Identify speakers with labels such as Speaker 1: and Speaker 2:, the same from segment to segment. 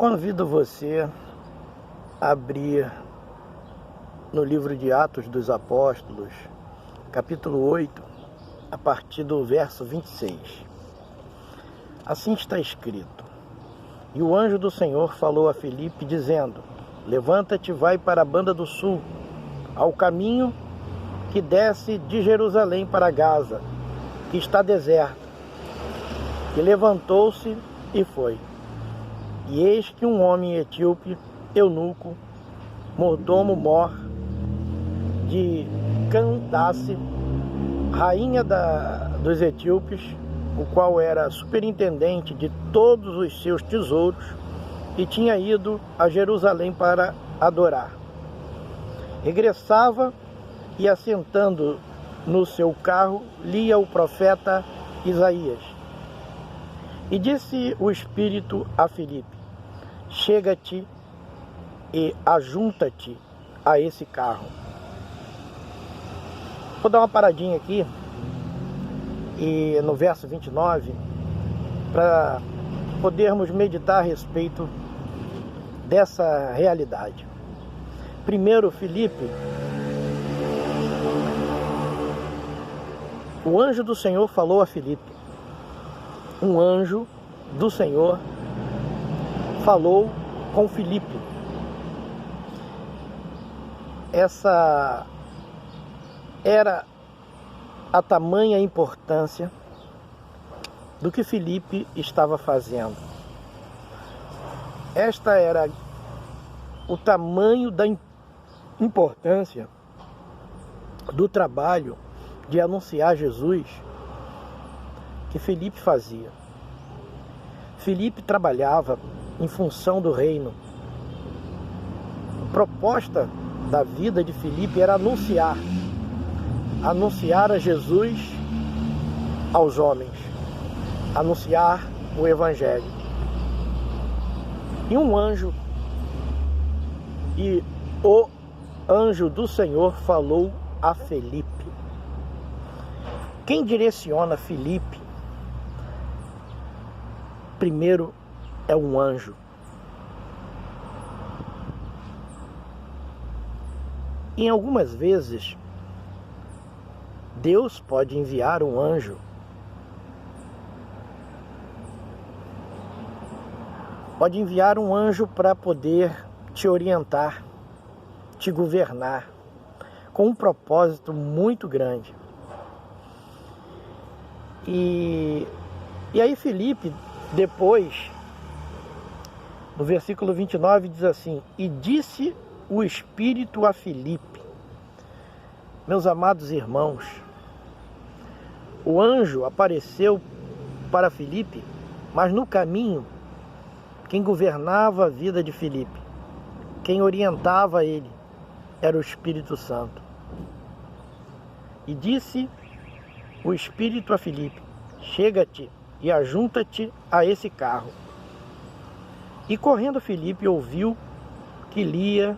Speaker 1: Convido você a abrir no livro de Atos dos Apóstolos, capítulo 8, a partir do verso 26. Assim está escrito: E o anjo do Senhor falou a Filipe, dizendo: Levanta-te, vai para a banda do sul, ao caminho que desce de Jerusalém para Gaza, que está deserto. E levantou-se e foi. E eis que um homem etíope, eunuco, mordomo-mor de Candace, rainha dos etíopes, o qual era superintendente de todos os seus tesouros, e tinha ido a Jerusalém para adorar. Regressava e, assentando no seu carro, lia o profeta Isaías. E disse o Espírito a Filipe: Chega-te e ajunta-te a esse carro. Vou dar uma paradinha aqui e no verso 29 para podermos meditar a respeito dessa realidade. Primeiro, Filipe, o anjo do Senhor falou a Filipe. Um anjo do Senhor falou com Filipe. Essa era a tamanha importância do que Filipe estava fazendo. Esta era o tamanho da importância do trabalho de anunciar Jesus que Filipe fazia. Filipe trabalhava em função do reino. A proposta da vida de Filipe era anunciar a Jesus aos homens, anunciar o Evangelho. E o anjo do Senhor falou a Filipe. Quem direciona Filipe primeiro é um anjo. Em algumas vezes, Deus pode enviar um anjo para poder te orientar, te governar, com um propósito muito grande. E aí Filipe, depois, no versículo 29, diz assim: E disse o Espírito a Filipe. Meus amados irmãos, o anjo apareceu para Filipe, mas no caminho, quem governava a vida de Filipe, quem orientava ele, era o Espírito Santo. E disse o Espírito a Filipe: Chega-te e ajunta-te a esse carro. E correndo Filipe ouviu que lia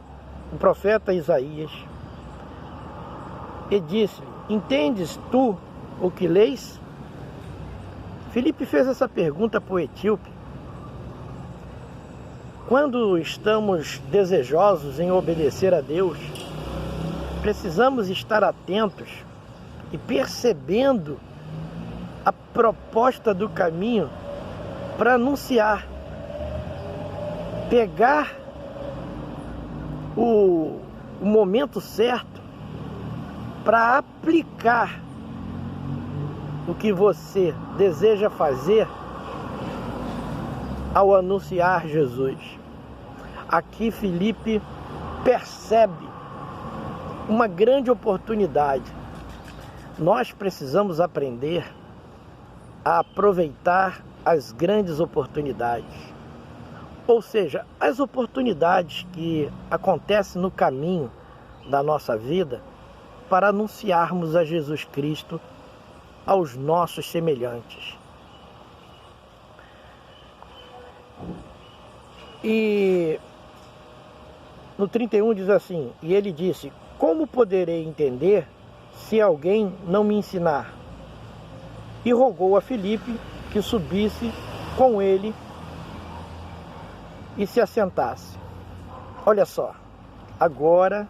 Speaker 1: o profeta Isaías. E disse-lhe: Entendes tu o que lês? Filipe fez essa pergunta para o etíope. Quando estamos desejosos em obedecer a Deus, precisamos estar atentos e percebendo a proposta do caminho para anunciar, pegar o momento certo para aplicar o que você deseja fazer ao anunciar Jesus. Aqui Filipe percebe uma grande oportunidade. Nós precisamos aprender a aproveitar as grandes oportunidades. Ou seja, as oportunidades que acontecem no caminho da nossa vida para anunciarmos a Jesus Cristo aos nossos semelhantes. E no 31 diz assim: E ele disse: Como poderei entender se alguém não me ensinar? E rogou a Filipe que subisse com ele e se assentasse. Olha só, agora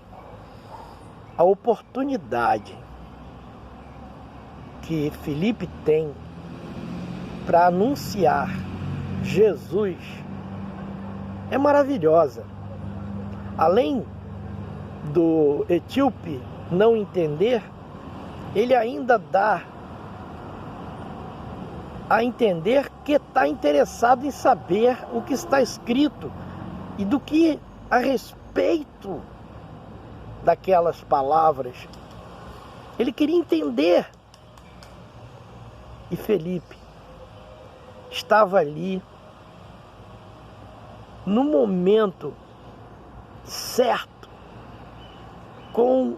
Speaker 1: a oportunidade que Filipe tem para anunciar Jesus é maravilhosa. Além do etíope não entender, ele ainda dá a entender que está interessado em saber o que está escrito e do que a respeito daquelas palavras. Ele queria entender. E Felipe estava ali no momento certo, com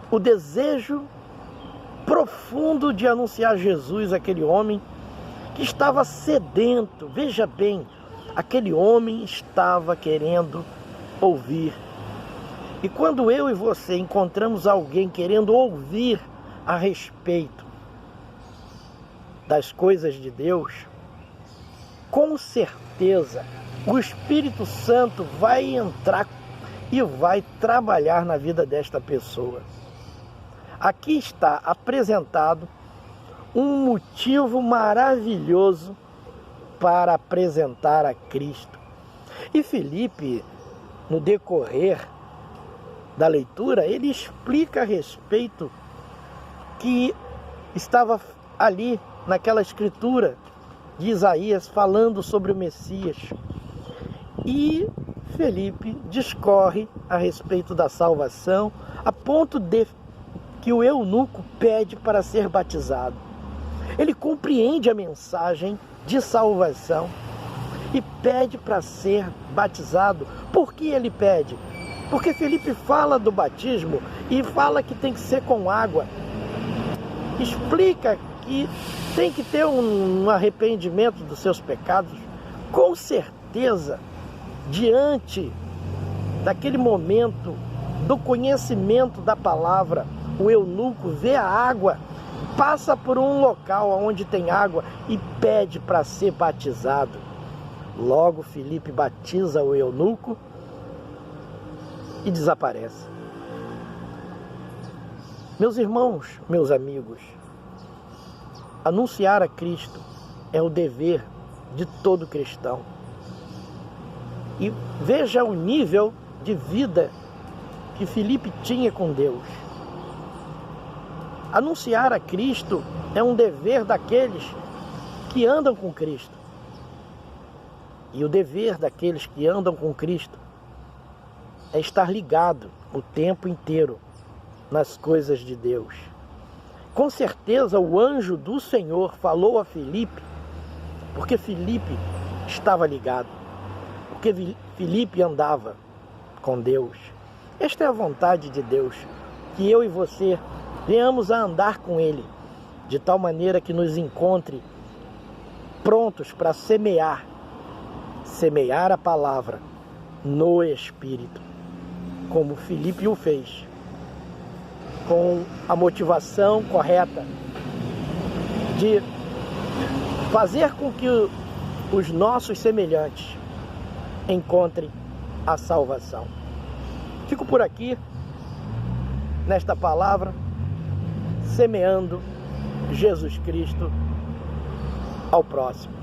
Speaker 1: o desejo profundo de anunciar Jesus àquele homem que estava sedento. Veja bem, aquele homem estava querendo ouvir. E quando eu e você encontramos alguém querendo ouvir a respeito das coisas de Deus, com certeza o Espírito Santo vai entrar e vai trabalhar na vida desta pessoa. Aqui está apresentado um motivo maravilhoso para apresentar a Cristo. E Filipe, no decorrer da leitura, ele explica a respeito que estava ali naquela escritura de Isaías falando sobre o Messias. E Filipe discorre a respeito da salvação, a ponto de que o eunuco pede para ser batizado. Ele compreende a mensagem de salvação e pede para ser batizado. Por que ele pede? Porque Filipe fala do batismo e fala que tem que ser com água. Explica que tem que ter um arrependimento dos seus pecados. Com certeza, diante daquele momento do conhecimento da palavra, o eunuco vê a água, passa por um local onde tem água e pede para ser batizado. Logo, Filipe batiza o eunuco e desaparece. Meus irmãos, meus amigos, anunciar a Cristo é o dever de todo cristão. E veja o nível de vida que Filipe tinha com Deus. Anunciar a Cristo é um dever daqueles que andam com Cristo. E o dever daqueles que andam com Cristo é estar ligado o tempo inteiro nas coisas de Deus. Com certeza o anjo do Senhor falou a Filipe, porque Filipe estava ligado, porque Filipe andava com Deus. Esta é a vontade de Deus, que eu e você venhamos a andar com Ele, de tal maneira que nos encontre prontos para semear a palavra no Espírito, como Filipe o fez, com a motivação correta de fazer com que os nossos semelhantes encontrem a salvação. Fico por aqui, nesta palavra, semeando Jesus Cristo ao próximo.